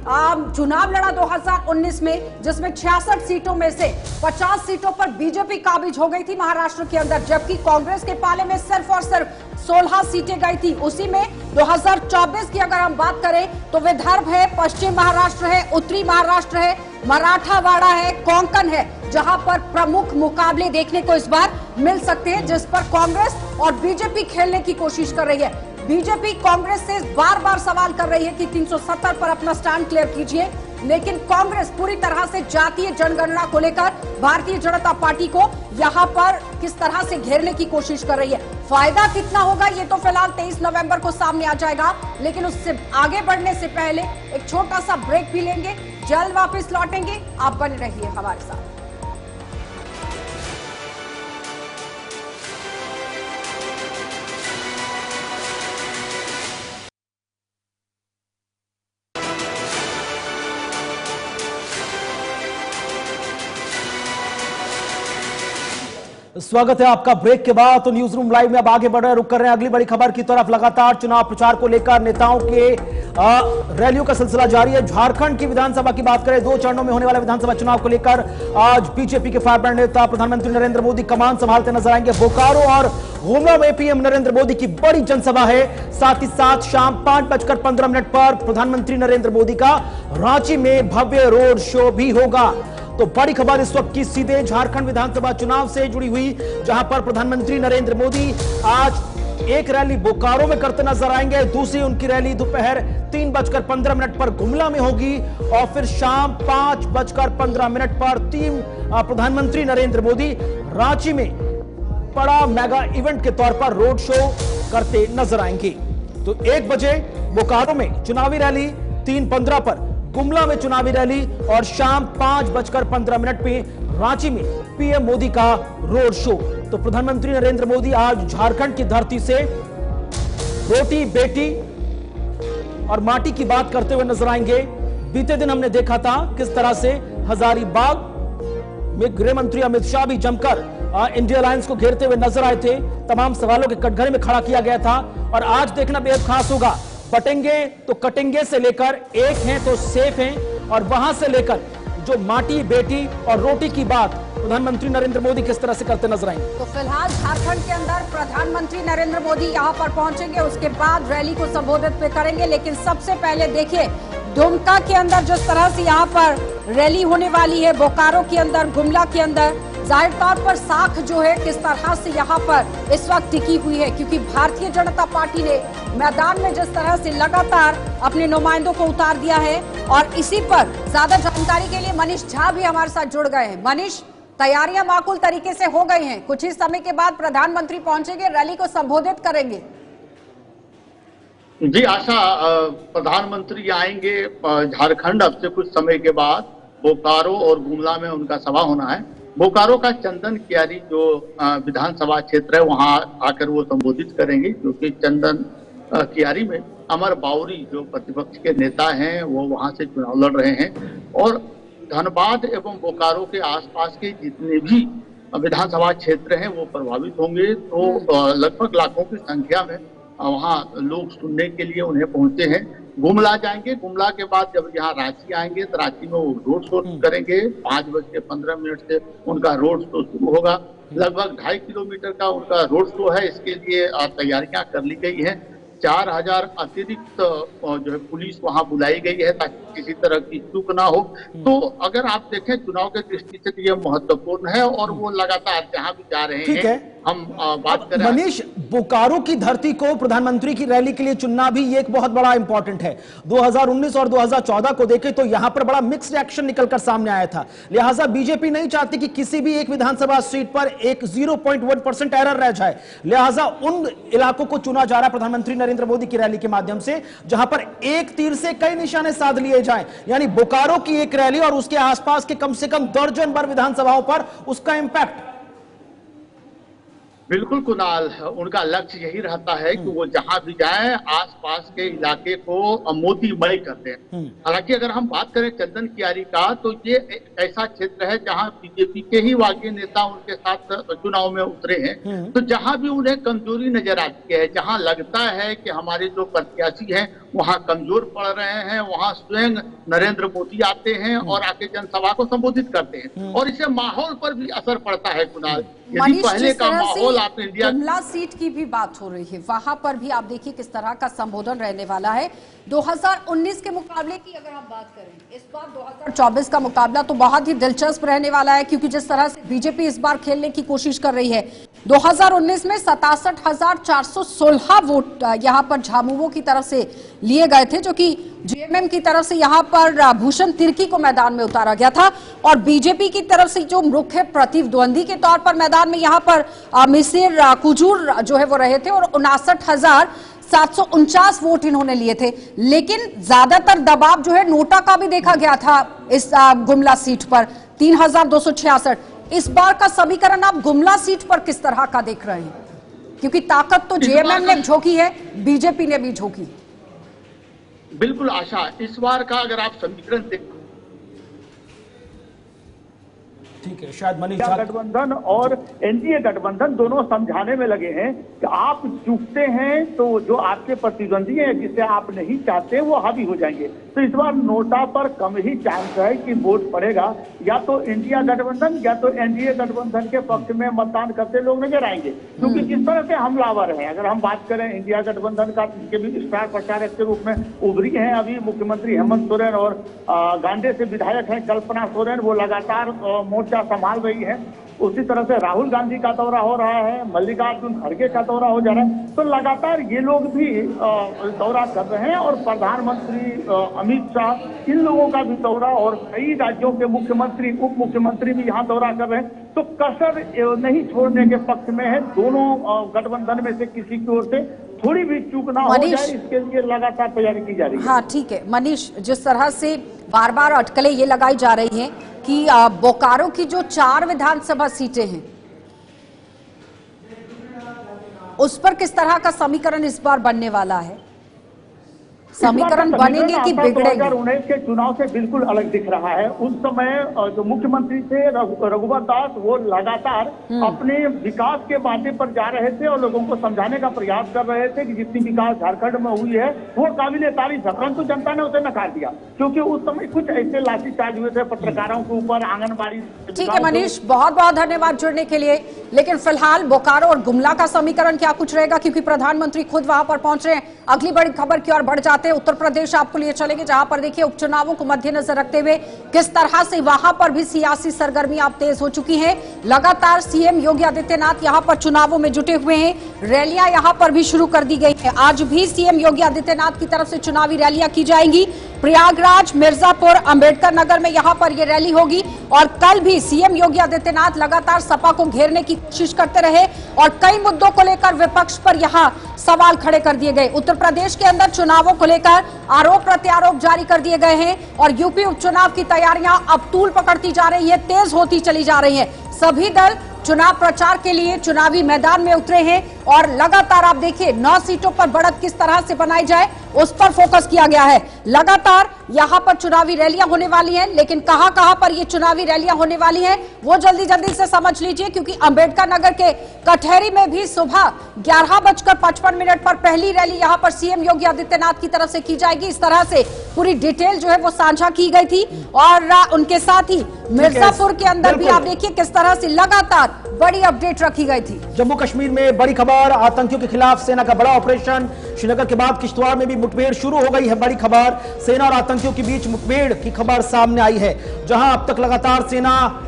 चुनाव लड़ा 2019 में, जिसमें 66 सीटों में से 50 सीटों पर बीजेपी काबिज हो गई थी महाराष्ट्र के अंदर, जबकि कांग्रेस के पाले में सिर्फ और सिर्फ 16 सीटें गई थी। उसी में 2024 की अगर हम बात करें तो विदर्भ है, पश्चिम महाराष्ट्र है, उत्तरी महाराष्ट्र है, मराठावाड़ा है, कोंकण है, जहां पर प्रमुख मुकाबले देखने को इस बार मिल सकते हैं, जिस पर कांग्रेस और बीजेपी खेलने की कोशिश कर रही है। बीजेपी कांग्रेस से बार बार सवाल कर रही है कि 370 पर अपना स्टैंड क्लियर कीजिए, लेकिन कांग्रेस पूरी तरह से जातीय जनगणना को लेकर भारतीय जनता पार्टी को यहां पर किस तरह से घेरने की कोशिश कर रही है। फायदा कितना होगा ये तो फिलहाल 23 नवंबर को सामने आ जाएगा, लेकिन उससे आगे बढ़ने से पहले एक छोटा सा ब्रेक भी लेंगे, जल्द वापस लौटेंगे। आप बने रहिए हमारे साथ। स्वागत है आपका ब्रेक के बाद। तो न्यूज रूम लाइव में अब आगे बढ़ रहे हैं, रुक कर रहे हैं अगली बड़ी खबर की तरफ। लगातार चुनाव प्रचार को लेकर नेताओं के रैलियों का सिलसिला जारी है। झारखंड की विधानसभा की बात करें, 2 चरणों में होने वाले विधानसभा चुनाव को लेकर आज बीजेपी के फायरब्रांड नेता प्रधानमंत्री नरेंद्र मोदी कमान संभालते नजर आएंगे। बोकारो और गुमला में पीएम नरेंद्र मोदी की बड़ी जनसभा है। साथ ही साथ शाम 5:15 पर प्रधानमंत्री नरेंद्र मोदी का रांची में भव्य रोड शो भी होगा। तो बड़ी खबर इस वक्त की सीधे झारखंड विधानसभा चुनाव से जुड़ी हुई, जहां पर प्रधानमंत्री नरेंद्र मोदी आज एक रैली बोकारो में करते नजर आएंगे, दूसरी उनकी रैली दोपहर 3:15 पर गुमला में होगी और फिर शाम 5:15 पर प्रधानमंत्री नरेंद्र मोदी रांची में बड़ा मेगा इवेंट के तौर पर रोड शो करते नजर आएंगे। तो 1 बजे बोकारो में चुनावी रैली, 3:15 पर गुमला में चुनावी रैली और शाम 5:15 पे रांची में पीएम मोदी का रोड शो। तो प्रधानमंत्री नरेंद्र मोदी आज झारखंड की धरती से रोटी बेटी और माटी की बात करते हुए नजर आएंगे। बीते दिन हमने देखा था किस तरह से हजारीबाग में गृह मंत्री अमित शाह भी जमकर इंडिया अलायंस को घेरते हुए नजर आए थे, तमाम सवालों के कटघरे में खड़ा किया गया था। और आज देखना बेहद खास होगा, बटेंगे तो कटेंगे से लेकर एक हैं तो सेफ हैं, और वहां से लेकर जो माटी बेटी और रोटी की बात प्रधानमंत्री नरेंद्र मोदी किस तरह से करते नजर आएंगे। तो फिलहाल झारखंड के अंदर प्रधानमंत्री नरेंद्र मोदी यहां पर पहुंचेंगे, उसके बाद रैली को संबोधित पे करेंगे। लेकिन सबसे पहले देखिए दुमका के अंदर जिस तरह से यहां पर रैली होने वाली है, बोकारो के अंदर, गुमला के अंदर, जाहिर तौर पर साख जो है किस तरह से यहाँ पर इस वक्त टिकी हुई है, क्योंकि भारतीय जनता पार्टी ने मैदान में जिस तरह से लगातार अपने नुमाइंदों को उतार दिया है। और इसी पर ज्यादा जानकारी के लिए मनीष झा भी हमारे साथ जुड़ गए हैं। मनीष, तैयारियां माकूल तरीके से हो गई हैं, कुछ ही समय के बाद प्रधानमंत्री पहुंचेंगे, रैली को संबोधित करेंगे। जी आशा, प्रधानमंत्री आएंगे झारखंड अब से कुछ समय के बाद। बोकारो और गुमला में उनका सभा होना है। बोकारो का चंदन कियारी जो विधानसभा क्षेत्र है, वहां आकर वो संबोधित करेंगे, क्योंकि चंदन कियारी में अमर बाउरी जो प्रतिपक्ष के नेता हैं वो वहां से चुनाव लड़ रहे हैं। और धनबाद एवं बोकारो के आसपास के जितने भी विधानसभा क्षेत्र हैं वो प्रभावित होंगे। तो लगभग लाखों की संख्या में वहाँ लोग सुनने के लिए उन्हें पहुंचे हैं। गुमला जाएंगे, गुमला के बाद जब यहाँ रांची आएंगे तो रांची में वो रोड शो करेंगे। 5:15 से उनका रोड शो शुरू होगा। लगभग 2.5 किलोमीटर का उनका रोड शो है। इसके लिए तैयारियां कर ली गई हैं। 4000 अतिरिक्त जो है पुलिस वहां बुलाई गई है ताकि किसी तरह की चूक ना हो। तो अगर आप देखें चुनाव के दृष्टि से ये महत्वपूर्ण है और वो लगातार जहां भी जा रहे हैं हम बात कर रहे हैं। मनीष, बोकारो की धरती को प्रधानमंत्री की रैली के लिए चुनना भी ये एक बहुत बड़ा इंपॉर्टेंट है। 2019 और 2014 को देखें तो यहां पर बड़ा मिक्स्ड रिएक्शन निकलकर सामने आया था। लिहाजा बीजेपी नहीं चाहती कि किसी भी एक विधानसभा सीट पर एक 0.1% एरर रह जाए। लिहाजा उन इलाकों को चुना जा रहा है प्रधानमंत्री नरेंद्र मोदी की रैली के माध्यम से, जहां पर एक तीर से कई निशाने साध लिए जाएं। यानी बोकारो की एक रैली और उसके आसपास के कम से कम दर्जन भर विधानसभाओं पर उसका इंपैक्ट। बिल्कुल कुणाल, उनका लक्ष्य यही रहता है कि वो जहां भी जाएं आसपास के इलाके को मोदीमय कर दें। हालांकि अगर हम बात करें चंदन कियारी का, तो ये ऐसा क्षेत्र है जहां बीजेपी के ही वाकई नेता उनके साथ चुनाव में उतरे हैं। तो जहां भी उन्हें कमजोरी नजर आती है, जहां लगता है कि हमारे जो प्रत्याशी हैं वहां कमजोर पड़ रहे हैं, वहां स्वयं नरेंद्र मोदी आते हैं और आके जनसभा को संबोधित करते हैं। और इससे माहौल पर भी असर पड़ता है कुणाल। यदि पहले का माहौल आप इंडिया गुमला सीट की भी बात हो रही है, वहां पर भी आप देखिए किस तरह का संबोधन रहने वाला है। 2019 के मुकाबले की अगर हम बात करें, इस बार 2024 का मुकाबला तो बहुत ही दिलचस्प रहने वाला है, क्योंकि जिस तरह से बीजेपी इस बार खेलने की कोशिश कर रही है, 2019 में 67,416 वोट यहां पर झामुमो की तरफ से लिए गए थे, जो कि जेएमएम की तरफ से यहां पर भूषण तिर्की को मैदान में उतारा गया था, और बीजेपी की तरफ से जो मुख्य प्रतिद्वंदी के तौर पर मैदान में यहां पर मिसिर कुजूर जो है वो रहे थे, और 59,749 वोट इन्होंने लिए थे। लेकिन ज्यादातर दबाव जो है नोटा का भी देखा गया था इस गुमला सीट पर, 3,266। इस बार का समीकरण आप गुमला सीट पर किस तरह का देख रहे हैं, क्योंकि ताकत तो जेएमएम ने झोंकी है, बीजेपी ने भी झोंकी। बिल्कुल आशा, इस बार का अगर आप समीकरण देख, ठीक है, शायद मनीष गठबंधन और एनडीए गठबंधन दोनों समझाने में लगे हैं कि आप चूकते हैं तो जो आपके प्रतिद्वंदी हैं जिसे आप नहीं चाहते वो हावी हो जाएंगे। तो इस बार नोटा पर कम ही चांस है कि वोट पड़ेगा, या तो इंडिया गठबंधन या तो एनडीए गठबंधन के पक्ष में मतदान करते लोग नजर आएंगे, क्योंकि जिस तरह से हमलावर है। अगर हम बात करें इंडिया गठबंधन का, के भी स्टार प्रचारक के रूप में उभरी हैं अभी मुख्यमंत्री हेमंत सोरेन, और गांडे से विधायक हैं कल्पना सोरेन, वो लगातार मोर्चा संभाल रही है। उसी तरह से राहुल गांधी का दौरा हो रहा है, मल्लिकार्जुन खड़गे का दौरा हो जा रहा है, तो लगातार ये लोग भी दौरा कर रहे हैं, और प्रधानमंत्री अमित शाह इन लोगों का भी दौरा, और कई राज्यों के मुख्यमंत्री उप मुख्यमंत्री भी यहाँ दौरा कर रहे हैं। तो कसर नहीं छोड़ने के पक्ष में है, दोनों गठबंधन में से किसी की ओर से थोड़ी भी चूक ना हो जाए, इसके लिए लगातार तैयारी की जा रही है। हाँ ठीक है मनीष, जिस तरह से बार बार अटकलें ये लगाई जा रही हैं कि बोकारो की जो 4 विधानसभा सीटें हैं उस पर किस तरह का समीकरण इस बार बनने वाला है, समीकरण बनेंगे कि बिगड़ेंगे? 2019 के चुनाव से बिल्कुल अलग दिख रहा है। उस समय जो मुख्यमंत्री थे रघुवर दास, वो लगातार अपने विकास के बातें पर जा रहे थे और लोगों को समझाने का प्रयास कर रहे थे कि जितनी विकास झारखंड में हुई है वो काबिले तारीफ है, परंतु जनता ने उसे नकार दिया, क्योंकि उस समय कुछ ऐसे लाठीचार्ज हुए थे पत्रकारों के ऊपर, आंगनबाड़ी। ठीक है मनीष, बहुत बहुत धन्यवाद जुड़ने के लिए। लेकिन फिलहाल बोकारो और गुमला का समीकरण क्या कुछ रहेगा, क्योंकि प्रधानमंत्री खुद वहां पर पहुंच रहे हैं। अगली बड़ी खबर की ओर बढ़ जाते हैं, उत्तर प्रदेश आपको लिए चलेंगे, जहां पर देखिए उपचुनावों को मद्देनजर रखते हुए किस तरह से वहां पर भी सियासी सरगर्मियां अब तेज हो चुकी हैं। लगातार सीएम योगी आदित्यनाथ यहां पर चुनावों में जुटे हुए हैं, रैलियां यहां पर भी शुरू कर दी गई है। आज भी सीएम योगी आदित्यनाथ की तरफ से चुनावी रैलियां की जाएंगी। प्रयागराज, मिर्जापुर, अंबेडकर नगर में यहां पर यह रैली होगी, और कल भी सीएम योगी आदित्यनाथ लगातार सपा को घेरने की कोशिश करते रहे, और कई मुद्दों को लेकर विपक्ष पर यहां सवाल खड़े कर दिए गए। उत्तर प्रदेश के अंदर चुनावों को लेकर आरोप प्रत्यारोप जारी कर दिए गए हैं, और यूपी उपचुनाव की तैयारियां अब तूल पकड़ती जा रही है, तेज होती चली जा रही है। सभी दल चुनाव प्रचार के लिए चुनावी मैदान में उतरे हैं, और लगातार आप देखिए 9 सीटों पर बढ़त किस तरह से बनाई जाए उस पर फोकस किया गया है। लगातार यहां पर चुनावी रैलियां होने वाली हैं, लेकिन कहां पर ये चुनावी रैलियां होने वाली हैं वो जल्दी जल्दी से समझ लीजिए, क्योंकि अंबेडकर नगर के कटहरी में भी सुबह 11:55 पर पहली रैली यहां पर सीएम योगी आदित्यनाथ की तरफ से की जाएगी। इस तरह से पूरी डिटेल जो है वो साझा की गई थी, और उनके साथ ही मिर्जापुर के अंदर भी आप देखिए किस तरह से लगातार बड़ी अपडेट रखी गई थी। जम्मू कश्मीर में बड़ी खबर, आतंकियों के खिलाफ सेना का बड़ा ऑपरेशन। श्रीनगर के बाद किश्तवाड़ में भी मुठभेड़ शुरू हो गई है। बड़ी खबर, सेना और आतंकियों के बीच मुठभेड़ की खबर सामने आई है, जहां अब तक लगातार सेना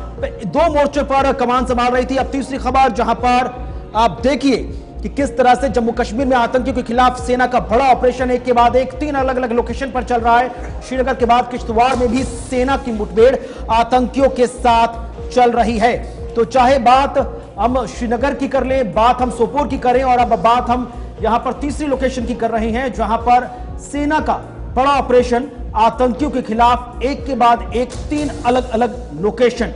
2 मोर्चों पर कमान संभाल रही थी। अब तीसरी खबर, जहां पर आप देखिए कि किस तरह से जम्मू कश्मीर में आतंकियों के खिलाफ सेना का बड़ा ऑपरेशन एक के बाद एक 3 अलग अलग लोकेशन पर चल रहा है। श्रीनगर के बाद किश्तवाड़ में भी सेना की मुठभेड़ आतंकियों के साथ चल रही है। तो चाहे बात हम श्रीनगर की कर लें, बात हम सोपोर की करें, और अब बात हम यहां पर तीसरी लोकेशन की कर रहे हैं, जहां पर सेना का बड़ा ऑपरेशन आतंकियों के खिलाफ एक के बाद एक 3 अलग अलग लोकेशन।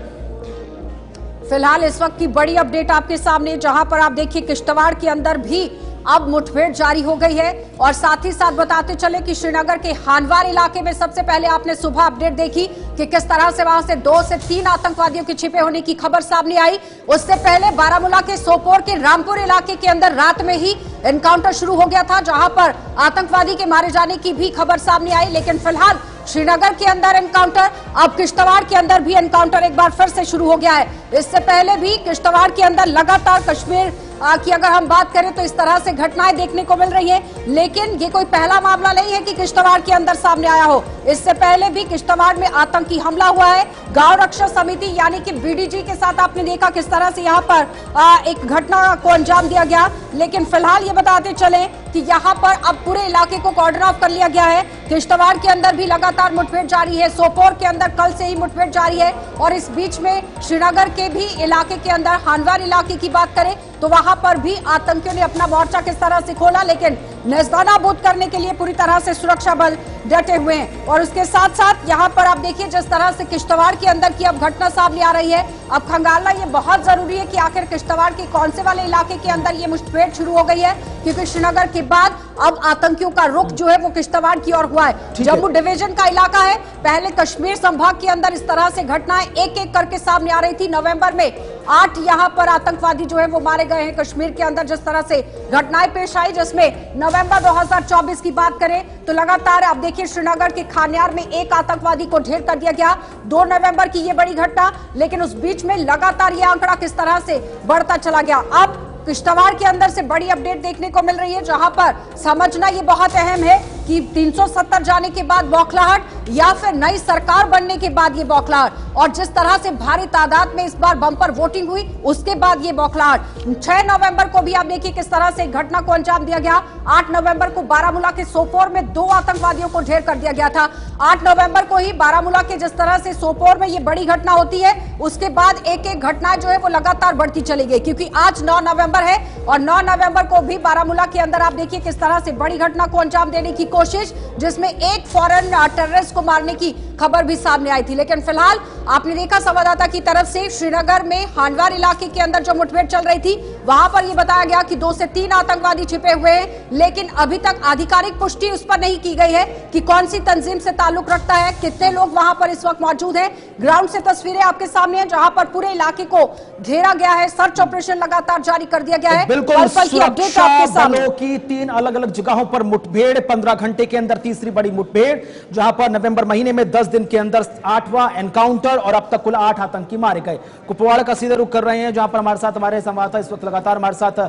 फिलहाल इस वक्त की बड़ी अपडेट आपके सामने, जहां पर आप देखिए किश्तवाड़ के अंदर भी अब मुठभेड़ जारी हो गई है, और साथ ही साथ बताते चले कि श्रीनगर के हानवार इलाके में सबसे पहले आपने सुबह अपडेट देखी कि किस तरह से वहां से 2 से 3 आतंकवादियों के छिपे होने की खबर सामने आई। उससे पहले बारामूला के सोपोर के रामपुर इलाके के अंदर रात में ही एनकाउंटर शुरू हो गया था, जहां पर आतंकवादी के मारे जाने की भी खबर सामने आई। लेकिन फिलहाल श्रीनगर के अंदर एनकाउंटर, अब किश्तवाड़ के अंदर भी एनकाउंटर एक बार फिर से शुरू हो गया है। इससे पहले भी किश्तवाड़ के अंदर लगातार कश्मीर कि अगर हम बात करें तो इस तरह से घटनाएं देखने को मिल रही है। लेकिन ये कोई पहला मामला नहीं है कि किश्तवाड़ के अंदर सामने आया हो। इससे पहले भी किश्तवाड़ में आतंकी हमला हुआ है। गांव रक्षा समिति यानी कि बीडीजी के साथ आपने देखा किस तरह से यहाँ पर एक घटना को अंजाम दिया गया। लेकिन फिलहाल ये बताते चले कि यहाँ पर अब पूरे इलाके को कॉर्डन ऑफ कर लिया गया है। किश्तवाड़ के अंदर भी लगातार मुठभेड़ जारी है। सोपोर के अंदर कल से ही मुठभेड़ जारी है और इस बीच में श्रीनगर के भी इलाके के अंदर हानवार इलाके की बात करें तो वहां पर भी आतंकियों ने अपना मोर्चा किस तरह से खोला, लेकिन नेस्तनाबूद करने के लिए पूरी तरह से सुरक्षा बल डटे हुए हैं। और उसके साथ साथ यहां पर आप देखिए जिस तरह से किश्तवाड़ के अंदर की अब घटना सामने आ रही है, अब खंगालना ये बहुत जरूरी है कि आखिर किश्तवाड़ के कौन से वाले इलाके के अंदर ये मुठभेड़ शुरू हो गई है, क्योंकि श्रीनगर के बाद अब आतंकियों का रुख जो है वो किश्तवाड़ की ओर हुआ है। जम्मू डिवीजन का इलाका है। पहले कश्मीर संभाग के अंदर इस तरह से घटनाएं एक एक करके सामने आ रही थी। नवंबर में 8 यहां पर आतंकवादी जो है वो मारे गए हैं कश्मीर के अंदर। जिस तरह से घटनाएं पेश आई, जिसमें नवंबर 2024 की बात करें तो लगातार अब देखिए श्रीनगर के खान्यार में एक आतंकवादी को ढेर कर दिया गया। 2 नवंबर की ये बड़ी घटना, लेकिन उस बीच में लगातार ये आंकड़ा किस तरह से बढ़ता चला गया। अब किश्तवाड़ के अंदर से बड़ी अपडेट देखने को मिल रही है, जहां पर समझना ये बहुत अहम है कि 370 जाने के बाद बौखलाहट या फिर नई सरकार बनने के बाद ये बौखलाहट, और जिस तरह से भारी तादाद में इस बार बम्पर वोटिंग हुई उसके बाद ये बौखलाहट। 6 नवंबर को भी आप देखिए किस तरह से घटना को अंजाम दिया गया। 8 नवंबर को बारामूला के सोपोर में 2 आतंकवादियों को ढेर कर दिया गया था। 8 नवंबर को ही बारामूला के जिस तरह से सोपोर में ये बड़ी घटना होती है, उसके बाद एक एक घटना जो है वो लगातार बढ़ती चली गई, क्योंकि आज 9 नवंबर है और 9 नवंबर को भी बारामूला के अंदर आप देखिए किस तरह से बड़ी घटना को अंजाम देने की कोशिश, जिसमें एक फॉरेन टेररिस्ट को मारने की खबर भी सामने आई थी। लेकिन फिलहाल आपने देखा संवाददाता की तरफ से श्रीनगर में हानवार इलाके के अंदर जो मुठभेड़ चल रही थी वहां पर यह बताया गया कि 2 से 3 आतंकवादी छिपे हुए हैं, लेकिन अभी तक आधिकारिक पुष्टि उस पर नहीं की गई है कि कौन सी तंजीम से ताल्लुक रखता है, कितने लोग वहां पर इस वक्त मौजूद हैं। ग्राउंड से तस्वीरें आपके सामने हैं, जहां पर पूरे इलाके को घेरा गया है, सर्च ऑपरेशन लगातार जारी कर दिया गया है। बिल्कुल, सुरक्षा बलों की 3 अलग अलग जगहों पर मुठभेड़, 15 घंटे के अंदर तीसरी बड़ी मुठभेड़, जहां पर नवंबर महीने में 10 दिन के अंदर 8वां एनकाउंटर और अब तक कुल 8 आतंकी मारे गए। कुपवाड़ा का सीधा रुख कर रहे हैं, जहां पर हमारे साथ हमारे संवाददाता इस वक्त लगातार हमारे साथ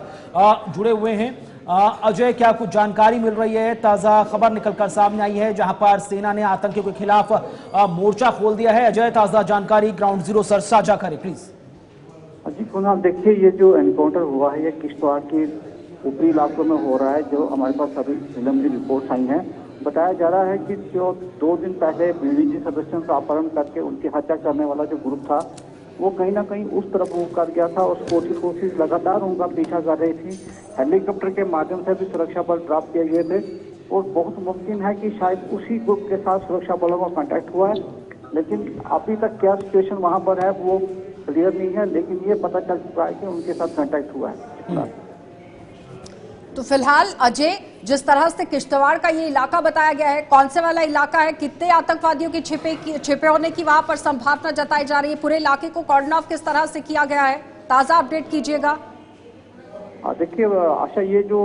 जुड़े हुए हैं। अजय, क्या कुछ जानकारी मिल रही है? ताजा खबर निकलकर सामने आई है जहां पर सेना ने आतंकियों के खिलाफ मोर्चा खोल दिया है। अजय, ताजा जानकारी ग्राउंड जीरो सर साझा करें प्लीज। जी कुणाल, देखिए ये जो एनकाउंटर हुआ है ये किश्तवाड़ के ऊपरी इलाकों में हो रहा है। जो हमारे पास अभी प्रिलिमिनरी रिपोर्ट्स आई हैं, बताया जा रहा है कि जो 2 दिन पहले बीडीजी सदस्यों का अपहरण करके उनकी हत्या करने वाला जो ग्रुप था वो कहीं ना कहीं उस तरफ मूव कर गया था। उस कोशिश लगातार उनका पीछा कर रही थी। हेलीकॉप्टर के माध्यम से भी सुरक्षा बल ड्रॉप किए गए थे और बहुत मुमकिन है कि शायद उसी ग्रुप के साथ सुरक्षा बलों का कांटेक्ट हुआ है, लेकिन अभी तक क्या सिचुएशन वहां पर है वो क्लियर नहीं है, लेकिन ये पता चल चुका है कि उनके साथ कांटेक्ट हुआ है। तो फिलहाल अजय, जिस तरह से किश्तवाड़ का ये इलाका बताया गया है, कौन से वाला इलाका है, कितने आतंकवादियों के छिपे होने की वहां पर संभावना जताई जा रही है, पूरे इलाके को कॉर्डन ऑफ किस तरह से किया गया है, ताजा अपडेट कीजिएगा। देखिए आशा, ये जो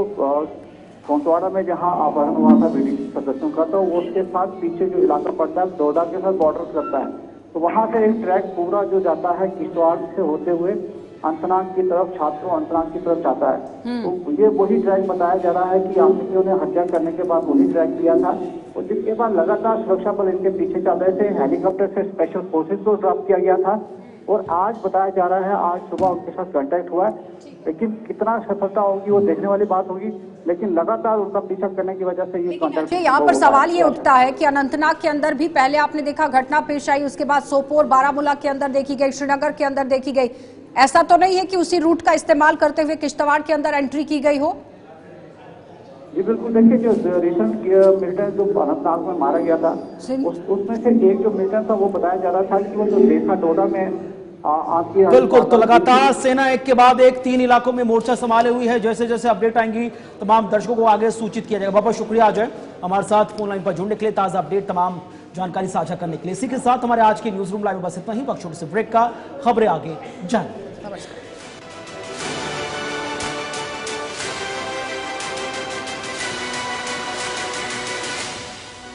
कोंटवाड़ा में जहां अपहरण हुआ था बीडीजी सदस्यों का, तो उसके साथ पीछे जो इलाका पड़ता है डोडा के साथ बॉर्डर करता है, तो वहां से एक ट्रैक पूरा जो जाता है किश्तवाड़ से होते हुए अंतनाग की तरफ, छात्रों अंतनाग की तरफ जाता है। तो ये वही ट्रैक बताया जा रहा है कि आतंकियों ने हत्या करने के बाद वही ट्रैक किया था और जिसके बाद लगातार सुरक्षा बल इनके पीछे चल रहे थे। हेलीकॉप्टर से स्पेशल फोर्सेस को ड्रॉप किया गया था और आज बताया जा रहा है आज सुबह उनके साथ कांटेक्ट हुआ है, लेकिन कितना सफलता होगी वो देखने वाली बात होगी, लेकिन लगातार उनका पीछा करने की वजह से ये कांटेक्ट। यहाँ पर सवाल ये उठता है कि अनंतनाग के अंदर भी पहले आपने देखा घटना पेश आई, उसके बाद सोपोर बारामूला के अंदर देखी गई, श्रीनगर के अंदर देखी गई, ऐसा तो नहीं है कि उसी रूट का इस्तेमाल करते हुए किश्तवाड़ के अंदर एंट्री की गई हो? जी बिल्कुल, देखिए जो रिसेंट मिलिटेंट जो अनंतनाग में मारा गया था उसमें से एक जो मिलिटेंट था वो बताया जा रहा था कि वो जो देखा डोडा में बिल्कुल। तो लगातार सेना एक के बाद एक 3 इलाकों में मोर्चा संभाले हुई है। जैसे जैसे अपडेट आएंगी तमाम दर्शकों को आगे सूचित किया जाएगा। बहुत शुक्रिया अजय, हमारे साथ फोन लाइन पर जुड़ने के लिए, ताजा अपडेट तमाम जानकारी साझा करने के लिए। इसी के साथ हमारे आज के न्यूज रूम लाइव में बस इतना ही। वक्त छोटे से ब्रेक का, खबरें आगे जाएं।